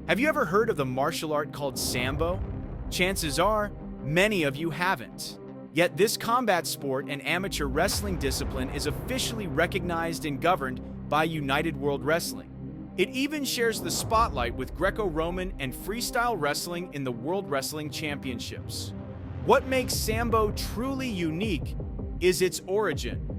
Have you ever heard of the martial art called Sambo? Chances are, many of you haven't. Yet this combat sport and amateur wrestling discipline is officially recognized and governed by United World Wrestling. It even shares the spotlight with Greco-Roman and freestyle wrestling in the World Wrestling Championships. What makes Sambo truly unique is its origin.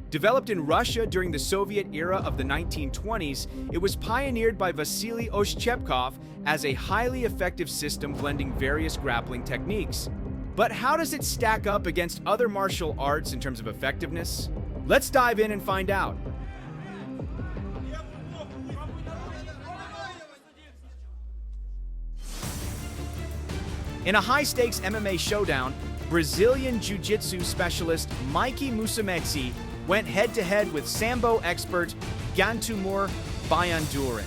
Developed in Russia during the Soviet era of the 1920s, it was pioneered by Vasily Oshchepkov as a highly effective system blending various grappling techniques. But how does it stack up against other martial arts in terms of effectiveness? Let's dive in and find out. In a high-stakes MMA showdown, Brazilian Jiu-Jitsu specialist Mikey Musumeci went head-to-head with Sambo expert Gantumur Bayanduran.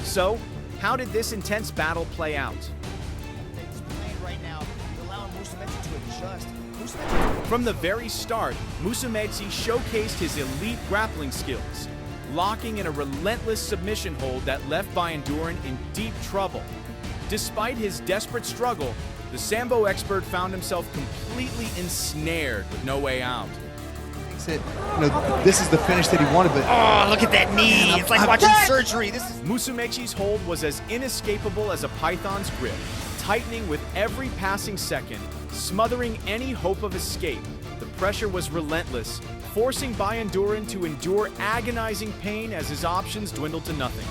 So, how did this intense battle play out? From the very start, Musumeci showcased his elite grappling skills, locking in a relentless submission hold that left Bayanduran in deep trouble. Despite his desperate struggle, the Sambo expert found himself completely ensnared with no way out. He said, this is the finish that he wanted, but... Oh, look at that knee. It's like watching surgery. Musumeci's hold was as inescapable as a python's grip, tightening with every passing second, smothering any hope of escape. The pressure was relentless, forcing Bayanduran to endure agonizing pain as his options dwindled to nothing.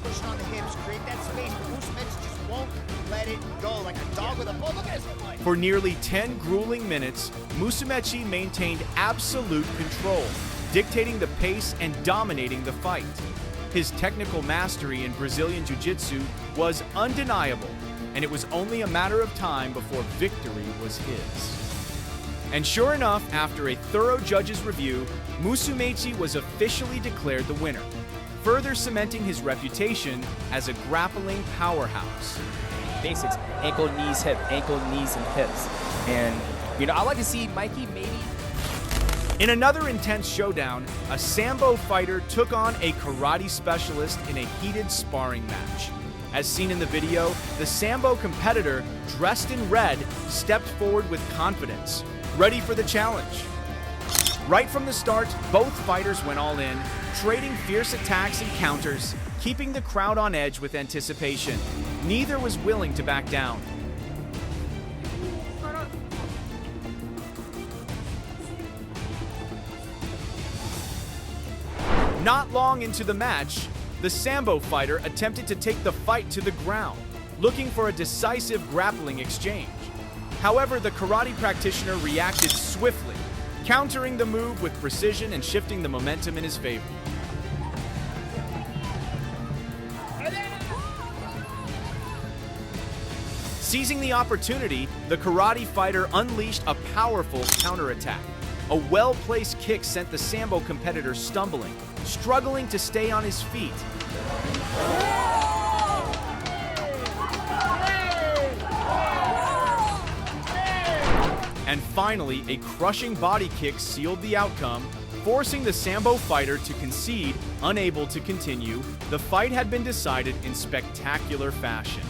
Pushing on the hips, create that space, but Musumeci just won't let it go like a dog with a bone. Look at this. For nearly 10 grueling minutes, Musumeci maintained absolute control, dictating the pace and dominating the fight. His technical mastery in Brazilian Jiu-Jitsu was undeniable, and it was only a matter of time before victory was his. And sure enough, after a thorough judge's review, Musumeci was officially declared the winner, further cementing his reputation as a grappling powerhouse. Basics, ankle, knees, hip, ankle, knees, and hips. And, I like to see Mikey maybe... In another intense showdown, a Sambo fighter took on a karate specialist in a heated sparring match. As seen in the video, the Sambo competitor, dressed in red, stepped forward with confidence, ready for the challenge. Right from the start, both fighters went all in, trading fierce attacks and counters, keeping the crowd on edge with anticipation. Neither was willing to back down. Not long into the match, the Sambo fighter attempted to take the fight to the ground, looking for a decisive grappling exchange. However, the karate practitioner reacted swiftly, countering the move with precision and shifting the momentum in his favor. Seizing the opportunity, the karate fighter unleashed a powerful counterattack. A well-placed kick sent the Sambo competitor stumbling, struggling to stay on his feet. And finally, a crushing body kick sealed the outcome, forcing the Sambo fighter to concede, unable to continue. The fight had been decided in spectacular fashion.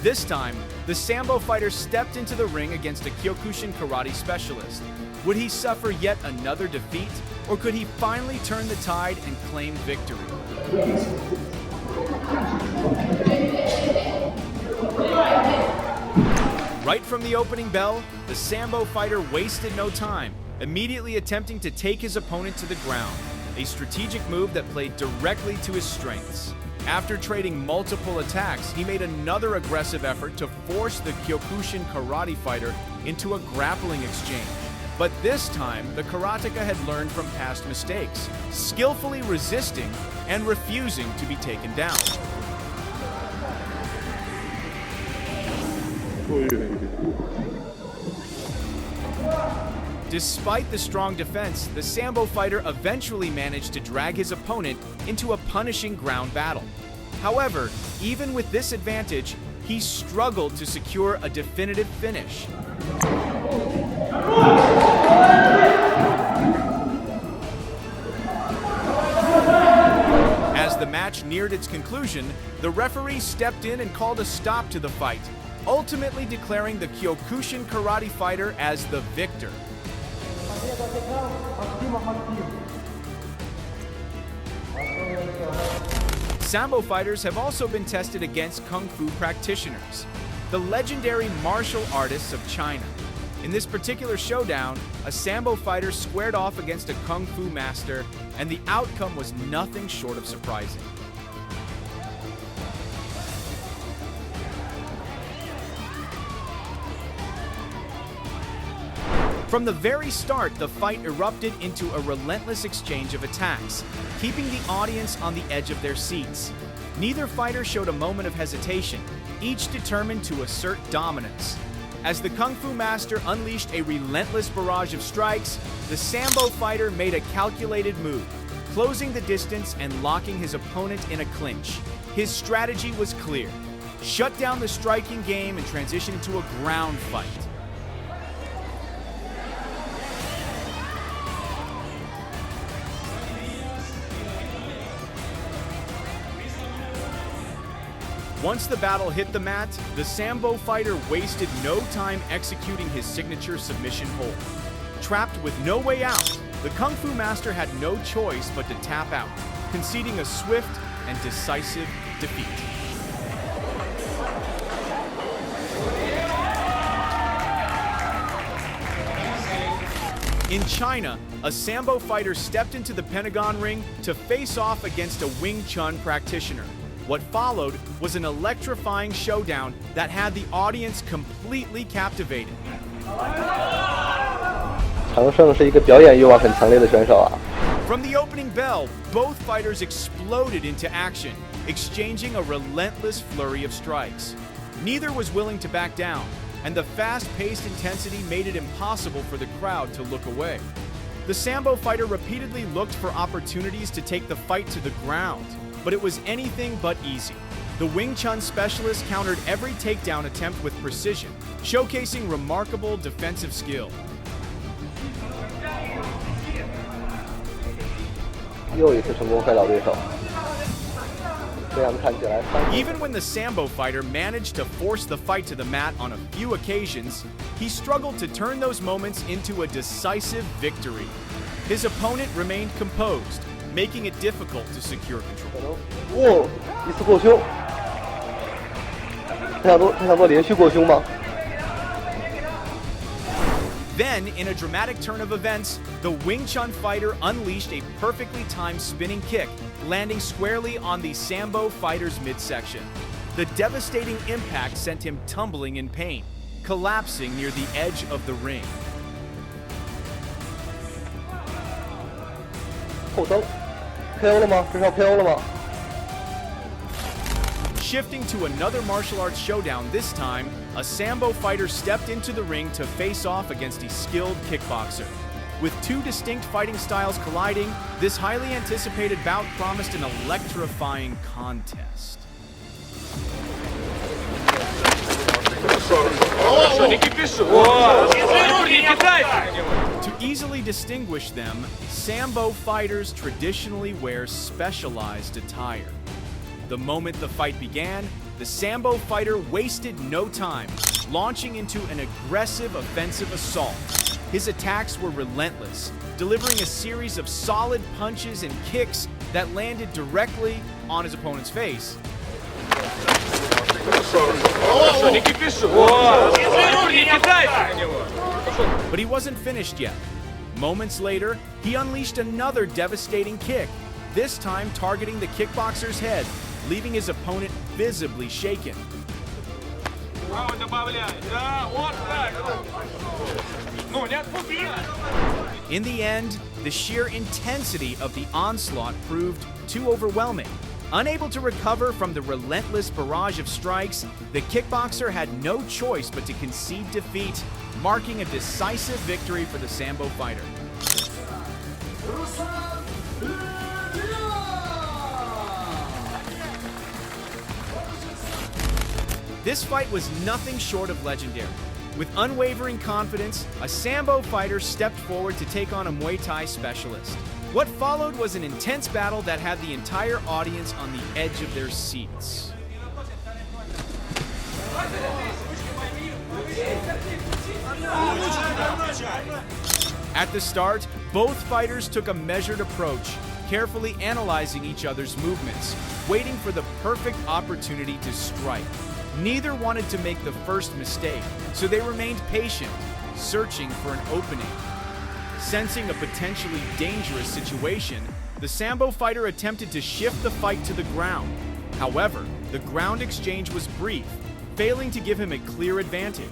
This time, the Sambo fighter stepped into the ring against a Kyokushin karate specialist. Would he suffer yet another defeat, or could he finally turn the tide and claim victory? Right from the opening bell, the Sambo fighter wasted no time, immediately attempting to take his opponent to the ground, a strategic move that played directly to his strengths. After trading multiple attacks, he made another aggressive effort to force the Kyokushin karate fighter into a grappling exchange. But this time, the karateka had learned from past mistakes, skillfully resisting and refusing to be taken down. Despite the strong defense, the Sambo fighter eventually managed to drag his opponent into a punishing ground battle. However, even with this advantage, he struggled to secure a definitive finish. match neared its conclusion, the referee stepped in and called a stop to the fight, ultimately declaring the Kyokushin karate fighter as the victor. Sambo fighters have also been tested against Kung Fu practitioners, the legendary martial artists of China. In this particular showdown, a Sambo fighter squared off against a Kung Fu master, and the outcome was nothing short of surprising. From the very start, the fight erupted into a relentless exchange of attacks, keeping the audience on the edge of their seats. Neither fighter showed a moment of hesitation, each determined to assert dominance. As the Kung Fu master unleashed a relentless barrage of strikes, the Sambo fighter made a calculated move, closing the distance and locking his opponent in a clinch. His strategy was clear: shut down the striking game and transition into a ground fight. Once the battle hit the mat, the Sambo fighter wasted no time executing his signature submission hold. Trapped with no way out, the Kung Fu master had no choice but to tap out, conceding a swift and decisive defeat. In China, a Sambo fighter stepped into the Pentagon ring to face off against a Wing Chun practitioner. What followed was an electrifying showdown that had the audience completely captivated. 常胜是一个表演欲望很强烈的选手啊。 From the opening bell, both fighters exploded into action, exchanging a relentless flurry of strikes. Neither was willing to back down, and the fast-paced intensity made it impossible for the crowd to look away. The Sambo fighter repeatedly looked for opportunities to take the fight to the ground, but it was anything but easy. The Wing Chun specialist countered every takedown attempt with precision, showcasing remarkable defensive skill. 又一次成功摔倒对手，这样看起来。 Even when the Sambo fighter managed to force the fight to the mat on a few occasions, he struggled to turn those moments into a decisive victory. His opponent remained composed, making it difficult to secure control. 哦，一次过胸，他想做连续过胸吗？ Then, in a dramatic turn of events, the Wing Chun fighter unleashed a perfectly timed spinning kick, landing squarely on the Sambo fighter's midsection. The devastating impact sent him tumbling in pain, collapsing near the edge of the ring. 后蹬 ，KO 了吗？这是要 KO 了吗？ Shifting to another martial arts showdown, this time, a Sambo fighter stepped into the ring to face off against a skilled kickboxer. With two distinct fighting styles colliding, this highly anticipated bout promised an electrifying contest. To easily distinguish them, Sambo fighters traditionally wear specialized attire. The moment the fight began, the Sambo fighter wasted no time, launching into an aggressive offensive assault. His attacks were relentless, delivering a series of solid punches and kicks that landed directly on his opponent's face. But he wasn't finished yet. Moments later, he unleashed another devastating kick, this time targeting the kickboxer's head, leaving his opponent visibly shaken. In the end, the sheer intensity of the onslaught proved too overwhelming. Unable to recover from the relentless barrage of strikes, the kickboxer had no choice but to concede defeat, marking a decisive victory for the Sambo fighter. This fight was nothing short of legendary. With unwavering confidence, a Sambo fighter stepped forward to take on a Muay Thai specialist. What followed was an intense battle that had the entire audience on the edge of their seats. At the start, both fighters took a measured approach, carefully analyzing each other's movements, waiting for the perfect opportunity to strike. Neither wanted to make the first mistake, so they remained patient, searching for an opening. Sensing a potentially dangerous situation, the Sambo fighter attempted to shift the fight to the ground. However, the ground exchange was brief, failing to give him a clear advantage.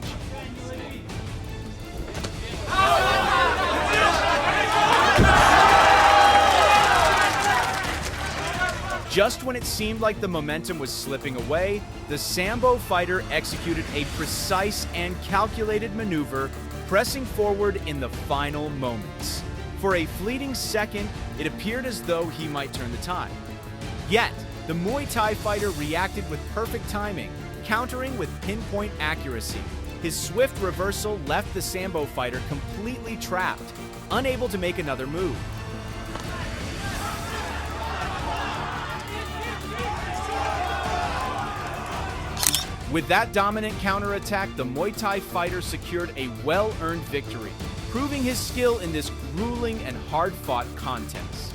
Just when it seemed like the momentum was slipping away, the Sambo fighter executed a precise and calculated maneuver, pressing forward in the final moments. For a fleeting second, it appeared as though he might turn the tide. Yet, the Muay Thai fighter reacted with perfect timing, countering with pinpoint accuracy. His swift reversal left the Sambo fighter completely trapped, unable to make another move. With that dominant counterattack, the Muay Thai fighter secured a well-earned victory, proving his skill in this grueling and hard-fought contest.